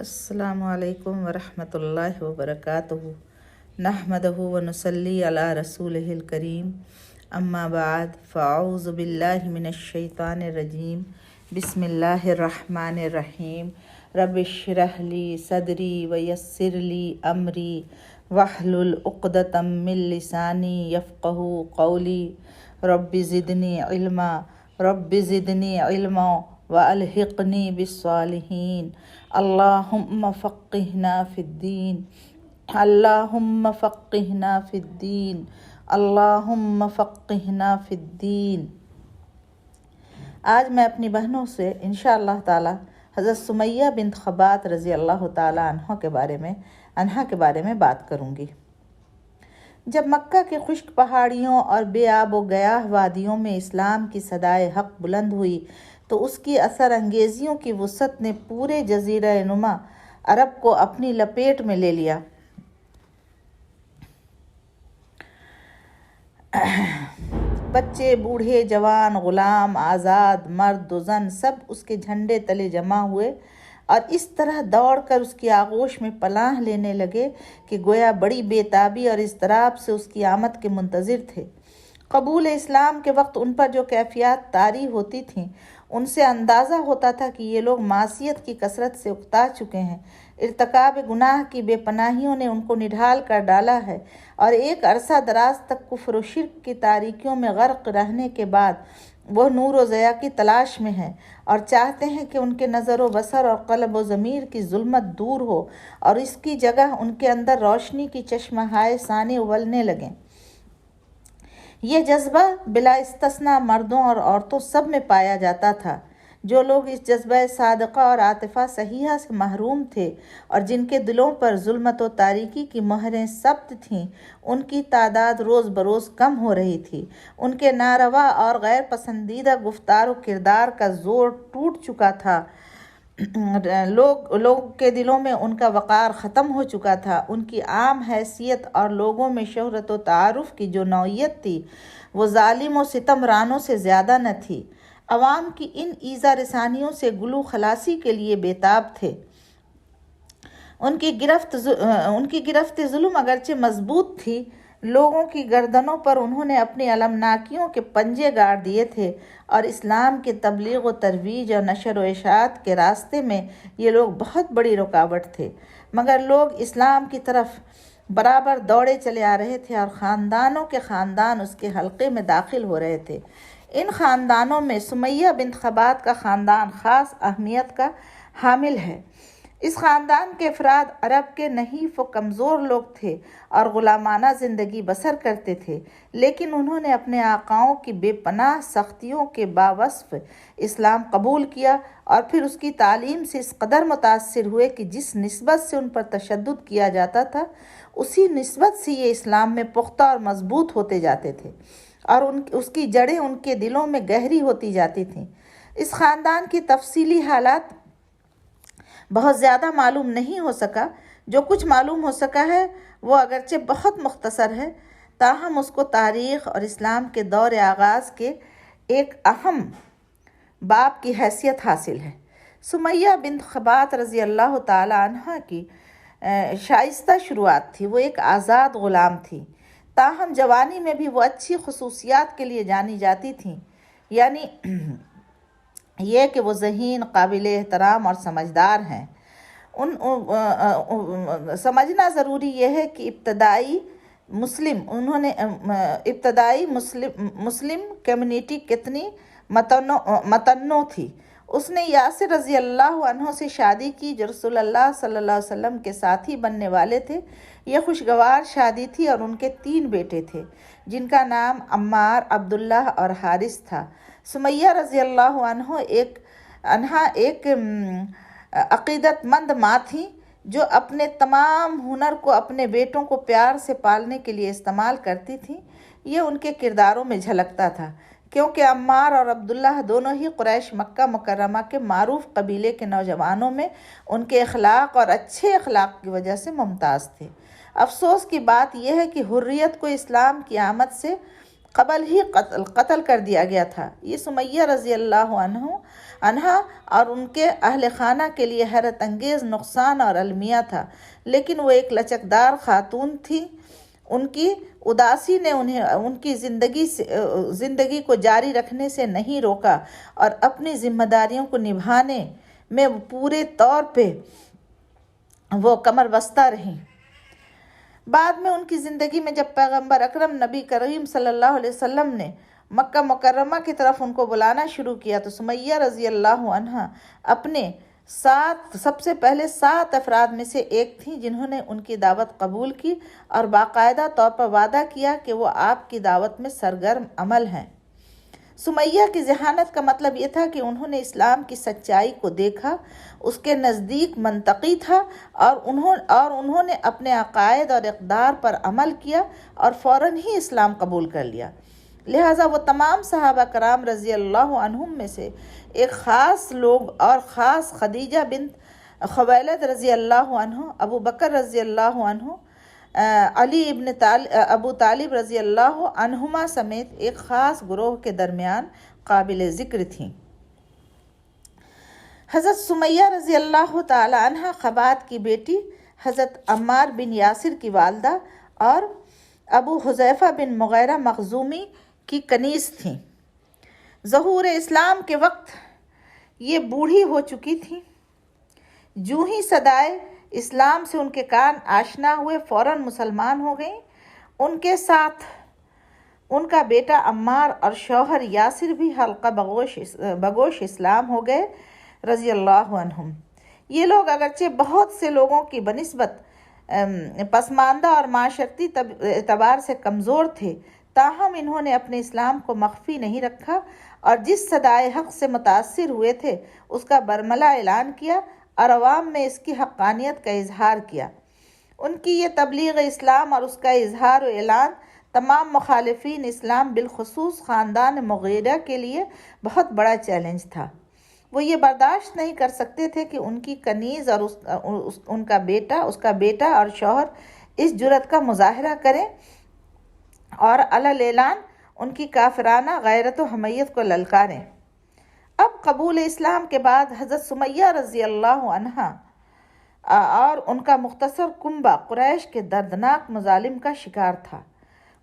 السلام علیکم ورحمۃ اللہ وبرکاتہ نحمدہ ونصلی علی رسولہ الکریم اما بعد فاعوذ باللہ من الشیطان الرجیم بسم اللہ الرحمن الرحیم رب اشرح لی صدری ویسر لی امری واحلل عقدۃ من لسانی یفقہوا قولی رب زدنی علما وَأَلْحِقْنِي بِالصَّالِحِينَ اللہم فقہنا فی الدین اللہم فقہنا فی الدین اللہم فقہنا فی الدین۔ آج میں اپنی بہنوں سے انشاءاللہ تعالی حضرت سمیہ بنت خبات رضی اللہ تعالی عنہا کے بارے میں بات کروں گی۔ جب مکہ کے خشک پہاڑیوں اور بے آب و گیاہ وادیوں میں اسلام کی صدائے حق بلند ہوئی تو اس کی اثر انگیزیوں کی وسعت نے پورے جزیرہ نما عرب کو اپنی لپیٹ میں لے لیا۔ بچے، بوڑھے، جوان، غلام، آزاد، مرد و زن سب اس کے جھنڈے تلے جمع ہوئے اور اس طرح دوڑ کر اس کی آغوش میں پناہ لینے لگے کہ گویا بڑی بے تابی اور اضطراب سے اس کی آمد کے منتظر تھے۔ قبول اسلام کے وقت ان پر جو کیفیات طاری ہوتی تھیں ان سے اندازہ ہوتا تھا کہ یہ لوگ معصیت کی کثرت سے اکتا چکے ہیں، ارتکاب گناہ کی بے پناہیوں نے ان کو نڈھال کر ڈالا ہے اور ایک عرصہ دراز تک کفر و شرک کی تاریکیوں میں غرق رہنے کے بعد وہ نور و ضیاء کی تلاش میں ہیں اور چاہتے ہیں کہ ان کے نظر و بصر اور قلب و ضمیر کی ظلمت دور ہو اور اس کی جگہ ان کے اندر روشنی کی چشمہائے ثانی اولنے لگیں۔ یہ جذبہ بلا استثناء مردوں اور عورتوں سب میں پایا جاتا تھا۔ جو لوگ اس جذبہ صادقہ اور عاطفہ صحیحہ سے محروم تھے اور جن کے دلوں پر ظلمت و تاریکی کی مہریں ثبت تھیں، ان کی تعداد روز بروز کم ہو رہی تھی۔ ان کے ناروا اور غیر پسندیدہ گفتار و کردار کا زور ٹوٹ چکا تھا، لوگ کے دلوں میں ان کا وقار ختم ہو چکا تھا۔ ان کی عام حیثیت اور لوگوں میں شہرت و تعارف کی جو نوعیت تھی وہ ظالم و ستم رانوں سے زیادہ نہ تھی۔ عوام کی ان ایذا رسانیوں سے گلو خلاصی کے لیے بےتاب تھے۔ ان کی گرفت ظلم اگرچہ مضبوط تھی، لوگوں کی گردنوں پر انہوں نے اپنی المناکیوں کے پنجے گاڑ دیے تھے اور اسلام کے تبلیغ و ترویج اور نشر و اشاعت کے راستے میں یہ لوگ بہت بڑی رکاوٹ تھے، مگر لوگ اسلام کی طرف برابر دوڑے چلے آ رہے تھے اور خاندانوں کے خاندان اس کے حلقے میں داخل ہو رہے تھے۔ ان خاندانوں میں سمیہ بنت خبات کا خاندان خاص اہمیت کا حامل ہے۔ اس خاندان کے افراد عرب کے نحیف و کمزور لوگ تھے اور غلامانہ زندگی بسر کرتے تھے، لیکن انہوں نے اپنے آقاؤں کی بے پناہ سختیوں کے باوصف اسلام قبول کیا اور پھر اس کی تعلیم سے اس قدر متاثر ہوئے کہ جس نسبت سے ان پر تشدد کیا جاتا تھا اسی نسبت سے یہ اسلام میں پختہ اور مضبوط ہوتے جاتے تھے اور اس کی جڑیں ان کے دلوں میں گہری ہوتی جاتی تھیں۔ اس خاندان کی تفصیلی حالات بہت زیادہ معلوم نہیں ہو سکا، جو کچھ معلوم ہو سکا ہے وہ اگرچہ بہت مختصر ہے، تاہم اس کو تاریخ اور اسلام کے دور آغاز کے ایک اہم باب کی حیثیت حاصل ہے۔ سمیہ بنت خبات رضی اللہ تعالی عنہ کی شائستہ شروعات تھی۔ وہ ایک آزاد غلام تھی، تاہم جوانی میں بھی وہ اچھی خصوصیات کے لیے جانی جاتی تھیں، یعنی یہ کہ وہ ذہین، قابل احترام اور سمجھدار ہیں۔ سمجھنا ضروری یہ ہے کہ ابتدائی مسلم کمیونٹی کتنی متنوع تھی۔ اس نے یاسر رضی اللہ عنہ سے شادی کی جو رسول اللہ صلی اللہ علیہ وسلم کے ساتھی بننے والے تھے۔ یہ خوشگوار شادی تھی اور ان کے 3 بیٹے تھے جن کا نام عمار، عبداللہ اور حارث تھا۔ سمیہ رضی اللہ عنہا ایک عقیدت مند ماں تھیں جو اپنے تمام ہنر کو اپنے بیٹوں کو پیار سے پالنے کے لیے استعمال کرتی تھیں۔ یہ ان کے کرداروں میں جھلکتا تھا، کیونکہ عمار اور عبداللہ دونوں ہی قریش مکہ مکرمہ کے معروف قبیلے کے نوجوانوں میں ان کے اخلاق اور اچھے اخلاق کی وجہ سے ممتاز تھے۔ افسوس کی بات یہ ہے کہ حریت کو اسلام کی آمد سے قبل ہی قتل کر دیا گیا تھا۔ یہ سمیہ رضی اللہ عنہا اور ان کے اہل خانہ کے لیے حیرت انگیز نقصان اور المیہ تھا، لیکن وہ ایک لچکدار خاتون تھی۔ ان کی اداسی نے انہیں ان کی زندگی کو جاری رکھنے سے نہیں روکا اور اپنی ذمہ داریوں کو نبھانے میں پورے طور پہ وہ کمر بستہ رہیں۔ بعد میں ان کی زندگی میں جب پیغمبر اکرم نبی کریم صلی اللہ علیہ وسلم نے مکہ مکرمہ کی طرف ان کو بلانا شروع کیا تو سمیہ رضی اللہ عنہا اپنے سب سے پہلے 7 افراد میں سے ایک تھیں جنہوں نے ان کی دعوت قبول کی اور باقاعدہ طور پر وعدہ کیا کہ وہ آپ کی دعوت میں سرگرم عمل ہیں۔ سمیہ کی ذہانت کا مطلب یہ تھا کہ انہوں نے اسلام کی سچائی کو دیکھا، اس کے نزدیک منطقی تھا اور انہوں نے اپنے عقائد اور اقدار پر عمل کیا اور فوراً ہی اسلام قبول کر لیا۔ لہٰذا وہ تمام صحابہ کرام رضی اللہ عنہم میں سے ایک خاص لوگ اور خاص خدیجہ بنت خویلد رضی اللہ عنہ، ابو بکر رضی اللہ عنہ، علی ابو طالب رضی اللہ عنہما سمیت ایک خاص گروہ کے درمیان قابل ذکر تھیں۔ حضرت سمیہ رضی اللہ تعالی عنہ خبات کی بیٹی، حضرت عمار بن یاسر کی والدہ اور ابو حذیفہ بن مغیرہ مخزومی کی کنیز تھیں۔ ظہور اسلام کے وقت یہ بوڑھی ہو چکی تھیں۔ جو ہی صدائے اسلام سے ان کے کان آشنا ہوئے فوراً مسلمان ہو گئیں۔ ان کے ساتھ ان کا بیٹا عمار اور شوہر یاسر بھی حلقہ بگوش اسلام ہو گئے رضی اللہ عنہم۔ یہ لوگ اگرچہ بہت سے لوگوں کی بنسبت پسماندہ اور معاشرتی اعتبار سے کمزور تھے، تاہم انہوں نے اپنے اسلام کو مخفی نہیں رکھا اور جس صدائے حق سے متاثر ہوئے تھے اس کا برملا اعلان کیا اور عوام میں اس کی حقانیت کا اظہار کیا۔ ان کی یہ تبلیغ اسلام اور اس کا اظہار و اعلان تمام مخالفین اسلام بالخصوص خاندان مغیرہ کے لیے بہت بڑا چیلنج تھا۔ وہ یہ برداشت نہیں کر سکتے تھے کہ ان کی کنیز اور اس کا بیٹا اور شوہر اس جرأت کا مظاہرہ کریں اور علی اعلان ان کی کافرانہ غیرت و حمیت کو للکاریں۔ اب قبول اسلام کے بعد حضرت سمیہ رضی اللہ عنہا اور ان کا مختصر کنبہ قریش کے دردناک مظالم کا شکار تھا۔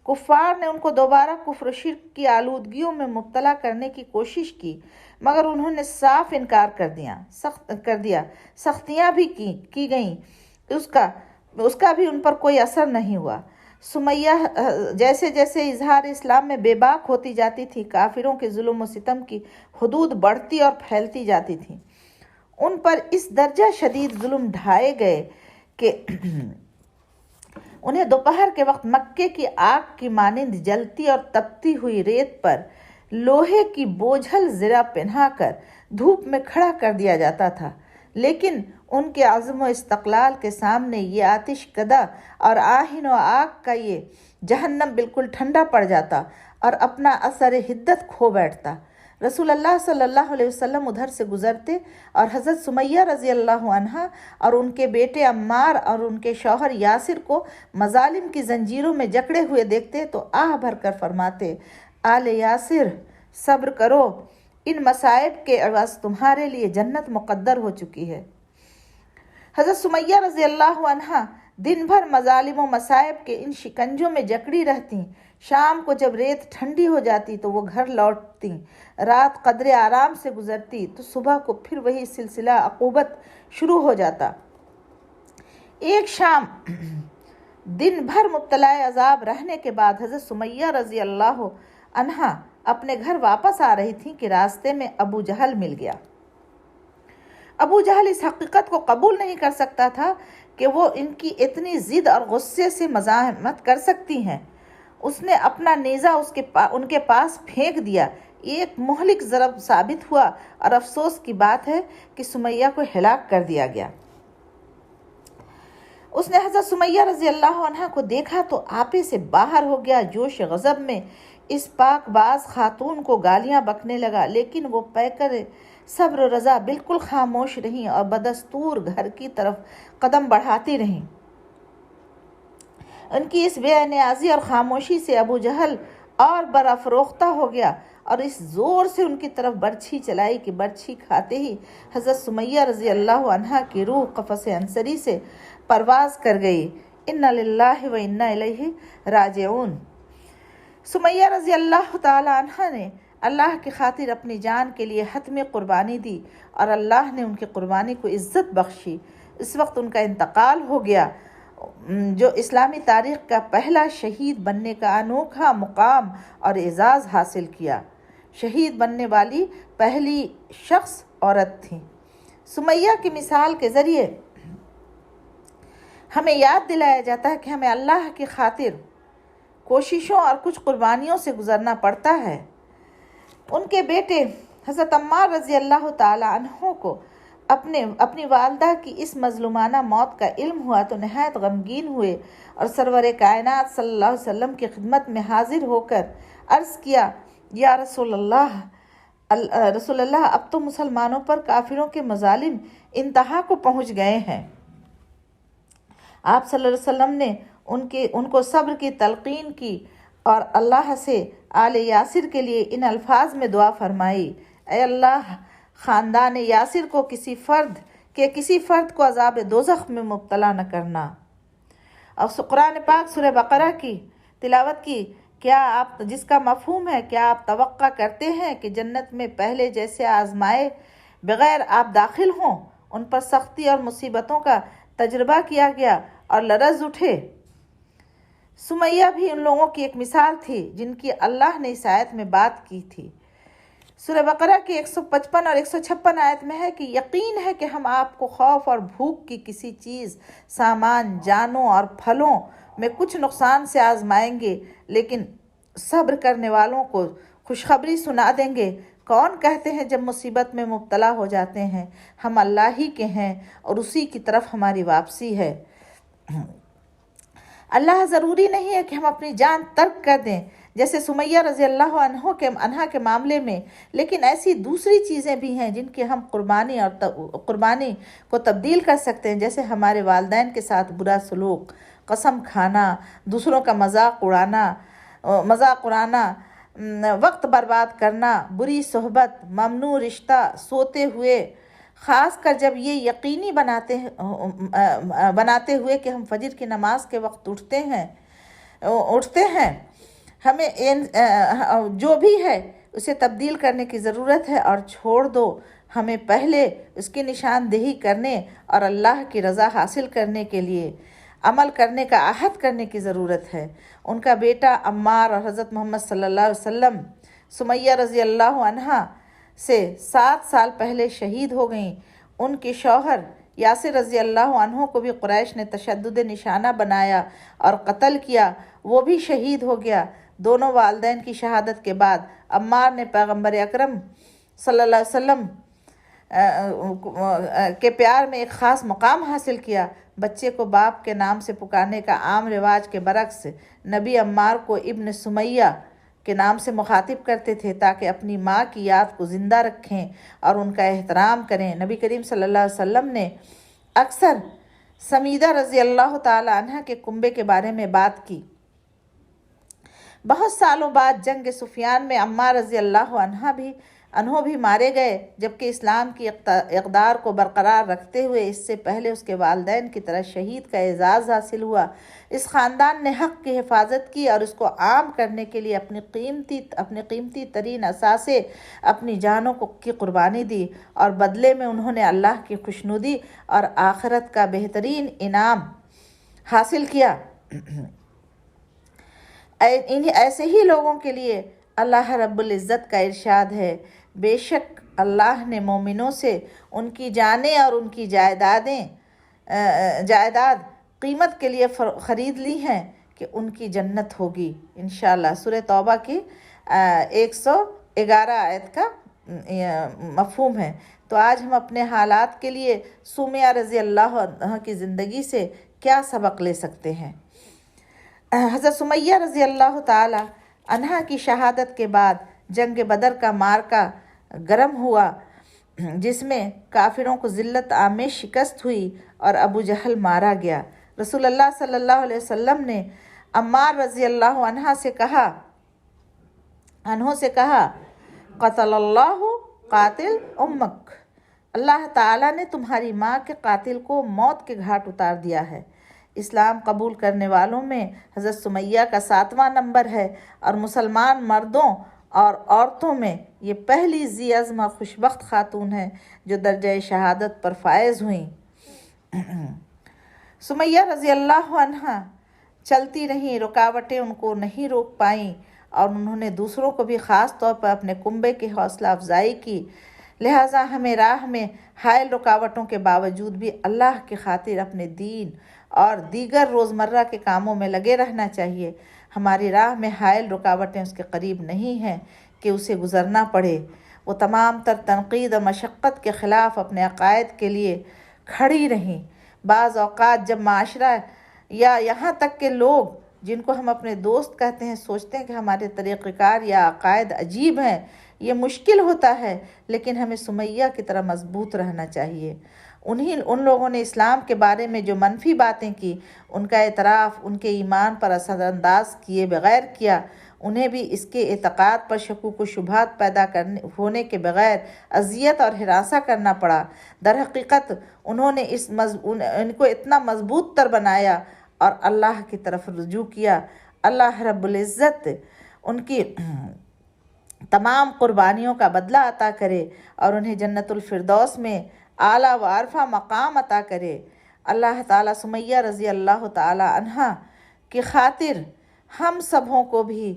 کفار نے ان کو دوبارہ کفر و شرک کی آلودگیوں میں مبتلا کرنے کی کوشش کی، مگر انہوں نے صاف انکار کر دیا۔ سختیاں بھی کی گئیں، اس کا بھی ان پر کوئی اثر نہیں ہوا۔ سمیہ جیسے جیسے اظہار اسلام میں بے باک ہوتی جاتی تھی، کافروں کے ظلم و ستم کی حدود بڑھتی اور پھیلتی جاتی تھی۔ ان پر اس درجہ شدید ظلم ڈھائے گئے کہ انہیں دوپہر کے وقت مکے کی آگ کی مانند جلتی اور تپتی ہوئی ریت پر لوہے کی بوجھل زرہ پہنا کر دھوپ میں کھڑا کر دیا جاتا تھا، لیکن ان کے عزم و استقلال کے سامنے یہ آتش کدہ اور آہن و آگ کا یہ جہنم بالکل ٹھنڈا پڑ جاتا اور اپنا اثر حدت کھو بیٹھتا۔ رسول اللہ صلی اللہ علیہ وسلم ادھر سے گزرتے اور حضرت سمیہ رضی اللہ عنہا اور ان کے بیٹے عمار اور ان کے شوہر یاسر کو مظالم کی زنجیروں میں جکڑے ہوئے دیکھتے تو آہ بھر کر فرماتے، آل یاسر صبر کرو، ان مصائب کے عوض تمہارے لیے جنت مقدر ہو چکی ہے۔ حضرت سمیہ رضی اللہ عنہا دن بھر مظالم و مصائب کے ان شکنجوں میں جکڑی رہتی۔ شام کو جب ریت ٹھنڈی ہو جاتی تو وہ گھر لوٹتی، رات قدرے آرام سے گزرتی تو صبح کو پھر وہی سلسلہ عقوبت شروع ہو جاتا۔ ایک شام دن بھر مبتلا عذاب رہنے کے بعد حضرت سمیہ رضی اللہ عنہا اپنے گھر واپس آ رہی تھیں کہ راستے میں ابو جہل مل گیا۔ ابو جہل اس حقیقت کو قبول نہیں کر سکتا تھا کہ وہ ان کی اتنی ضد اور غصے سے مزاحمت کر سکتی ہیں۔ اس نے اپنا نیزہ ان کے پاس پھینک دیا۔ ایک مہلک ضرب ثابت ہوا اور افسوس کی بات ہے کہ سمیہ کو ہلاک کر دیا گیا۔ اس نے حضرت سمیہ رضی اللہ عنہ کو دیکھا تو آپے سے باہر ہو گیا، جوش غضب میں اس پاک باز خاتون کو گالیاں بکنے لگا، لیکن وہ پیکر صبر و رضا بالکل خاموش رہیں اور بدستور گھر کی طرف قدم بڑھاتی رہیں۔ ان کی اس بے نیازی اور خاموشی سے ابو جہل اور برافروختہ ہو گیا اور اس زور سے ان کی طرف برچھی چلائی کہ برچھی کھاتے ہی حضرت سمیہ رضی اللہ عنہا کی روح قفس انصری سے پرواز کر گئی۔ انا للہ و انا الیہ راجعون۔ سمیہ رضی اللہ تعالی عنہا نے اللہ کی خاطر اپنی جان کے لیے حتمی قربانی دی اور اللہ نے ان کی قربانی کو عزت بخشی۔ اس وقت ان کا انتقال ہو گیا جو اسلامی تاریخ کا پہلا شہید بننے کا انوکھا مقام اور اعزاز حاصل کیا۔ شہید بننے والی پہلی شخص عورت تھیں۔ سمیہ کی مثال کے ذریعے ہمیں یاد دلایا جاتا ہے کہ ہمیں اللہ کی خاطر کوششوں اور کچھ قربانیوں سے گزرنا پڑتا ہے۔ ان کے بیٹے حضرت عمار رضی اللہ تعالی عنہ کو اپنی والدہ کی اس مظلومانہ موت کا علم ہوا تو نہایت غمگین ہوئے اور سرور کائنات صلی اللہ علیہ وسلم کی خدمت میں حاضر ہو کر عرض کیا، یا رسول اللہ اب تو مسلمانوں پر کافروں کے مظالم انتہا کو پہنچ گئے ہیں۔ آپ صلی اللہ علیہ وسلم نے ان کو صبر کی تلقین کی اور اللہ سے آل یاسر کے لیے ان الفاظ میں دعا فرمائی، اے اللہ خاندان یاسر کو کسی فرد کو عذاب دوزخ میں مبتلا نہ کرنا۔ اور قرآن پاک سورہ بقرہ کی تلاوت کی، جس کا مفہوم ہے کیا آپ توقع کرتے ہیں کہ جنت میں پہلے جیسے آزمائے بغیر آپ داخل ہوں؟ ان پر سختی اور مصیبتوں کا تجربہ کیا گیا اور لرز اٹھے۔ سمیہ بھی ان لوگوں کی ایک مثال تھی جن کی اللہ نے اس آیت میں بات کی تھی۔ سورہ بقرہ کی 155 اور 156 آیت میں ہے کہ یقین ہے کہ ہم آپ کو خوف اور بھوک کی کسی چیز، سامان، جانوں اور پھلوں میں کچھ نقصان سے آزمائیں گے، لیکن صبر کرنے والوں کو خوشخبری سنا دیں گے۔ کون کہتے ہیں جب مصیبت میں مبتلا ہو جاتے ہیں ہم اللہ ہی کے ہیں اور اسی کی طرف ہماری واپسی ہے۔ اللہ ضروری نہیں ہے کہ ہم اپنی جان ترک کر دیں جیسے سمیہ رضی اللہ عنہا کے معاملے میں، لیکن ایسی دوسری چیزیں بھی ہیں جن کی ہم قربانی کو تبدیل کر سکتے ہیں، جیسے ہمارے والدین کے ساتھ برا سلوک، قسم کھانا، دوسروں کا مذاق اڑانا، وقت برباد کرنا، بری صحبت، ممنوع رشتہ، سوتے ہوئے، خاص کر جب یہ یقینی بناتے ہوئے کہ ہم فجر کی نماز کے وقت اٹھتے ہیں، ہمیں جو بھی ہے اسے تبدیل کرنے کی ضرورت ہے اور چھوڑ دو۔ ہمیں پہلے اس کی نشاندہی کرنے اور اللہ کی رضا حاصل کرنے کے لیے عمل کرنے کا عہد کرنے کی ضرورت ہے۔ ان کا بیٹا عمار اور حضرت محمد صلی اللہ علیہ وسلم سمیہ رضی اللہ عنہا سے 7 سال پہلے شہید ہو گئیں۔ ان کے شوہر یاسر رضی اللہ عنہ کو بھی قریش نے تشدد نشانہ بنایا اور قتل کیا، وہ بھی شہید ہو گیا۔ دونوں والدین کی شہادت کے بعد عمار نے پیغمبر اکرم صلی اللہ علیہ وسلم کے پیار میں ایک خاص مقام حاصل کیا۔ بچے کو باپ کے نام سے پکارنے کا عام رواج کے برعکس نبی عمار کو ابن سمیہ کے نام سے مخاطب کرتے تھے تاکہ اپنی ماں کی یاد کو زندہ رکھیں اور ان کا احترام کریں۔ نبی کریم صلی اللہ علیہ وسلم نے اکثر سمیدہ رضی اللہ تعالی عنہ کے کنبے کے بارے میں بات کی۔ بہت سالوں بعد جنگ سفیان میں عمار رضی اللہ عنہ بھی مارے گئے، جبکہ اسلام کی اقدار کو برقرار رکھتے ہوئے اس سے پہلے اس کے والدین کی طرح شہید کا اعزاز حاصل ہوا۔ اس خاندان نے حق کی حفاظت کی اور اس کو عام کرنے کے لیے اپنی قیمتی ترین اثاثے، اپنی جانوں کی قربانی دی، اور بدلے میں انہوں نے اللہ کی خوشنودی اور آخرت کا بہترین انعام حاصل کیا۔ ایسے ہی لوگوں کے لیے اللہ رب العزت کا ارشاد ہے، بے شک اللہ نے مومنوں سے ان کی جانیں اور ان کی جائیداد قیمت کے لیے خرید لی ہیں کہ ان کی جنت ہوگی انشاءاللہ۔ سورہ توبہ کی 111 آیت کا مفہوم ہے۔ تو آج ہم اپنے حالات کے لیے سمیہ رضی اللہ عنہ کی زندگی سے کیا سبق لے سکتے ہیں؟ حضرت سمیہ رضی اللہ تعالی عنہا کی شہادت کے بعد جنگ بدر کا معرکہ گرم ہوا، جس میں کافروں کو ذلت آمیز شکست ہوئی اور ابو جہل مارا گیا۔ رسول اللہ صلی اللہ علیہ وسلم نے عمار رضی اللہ عنہ سے کہا انہوں سے کہا قتل اللہ قاتل امک، اللہ تعالیٰ نے تمہاری ماں کے قاتل کو موت کے گھاٹ اتار دیا ہے۔ اسلام قبول کرنے والوں میں حضرت سمیہ کا 7واں نمبر ہے اور مسلمان مردوں اور عورتوں میں یہ پہلی ذی عزم خوشبخت خاتون ہے جو درجہ شہادت پر فائز ہوئیں۔ سمیہ رضی اللہ عنہا چلتی رہیں، رکاوٹیں ان کو نہیں روک پائیں اور انہوں نے دوسروں کو بھی خاص طور پر اپنے کنبے کی حوصلہ افزائی کی۔ لہٰذا ہمیں راہ میں حائل رکاوٹوں کے باوجود بھی اللہ کی خاطر اپنے دین اور دیگر روزمرہ کے کاموں میں لگے رہنا چاہیے۔ ہماری راہ میں حائل رکاوٹیں اس کے قریب نہیں ہیں کہ اسے گزرنا پڑے۔ وہ تمام تر تنقید و مشقت کے خلاف اپنے عقائد کے لیے کھڑی رہیں۔ بعض اوقات جب معاشرہ یا یہاں تک کہ لوگ جن کو ہم اپنے دوست کہتے ہیں سوچتے ہیں کہ ہمارے طریقہ کار یا عقائد عجیب ہیں، یہ مشکل ہوتا ہے، لیکن ہمیں سمیہ کی طرح مضبوط رہنا چاہیے۔ ان لوگوں نے اسلام کے بارے میں جو منفی باتیں کی، ان کا اعتراف ان کے ایمان پر اثر انداز کیے بغیر کیا۔ انہیں بھی اس کے اعتقاد پر شکوک و شبہات پیدا ہونے کے بغیر اذیت اور ہراساں کرنا پڑا۔ در حقیقت انہوں نے ان کو اتنا مضبوط تر بنایا اور اللہ کی طرف رجوع کیا۔ اللہ رب العزت ان کی تمام قربانیوں کا بدلہ عطا کرے اور انہیں جنت الفردوس میں اعلیٰ و عرفہ مقام عطا کرے۔ اللہ تعالیٰ سمیہ رضی اللہ تعالیٰ عنہا کی خاطر ہم سبوں کو بھی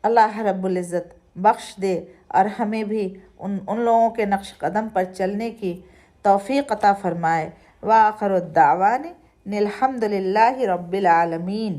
اللہ رب العزت بخش دے اور ہمیں بھی ان لوگوں کے نقش قدم پر چلنے کی توفیق عطا فرمائے۔ وآخر الدعوان الحمد للہ رب العالمین۔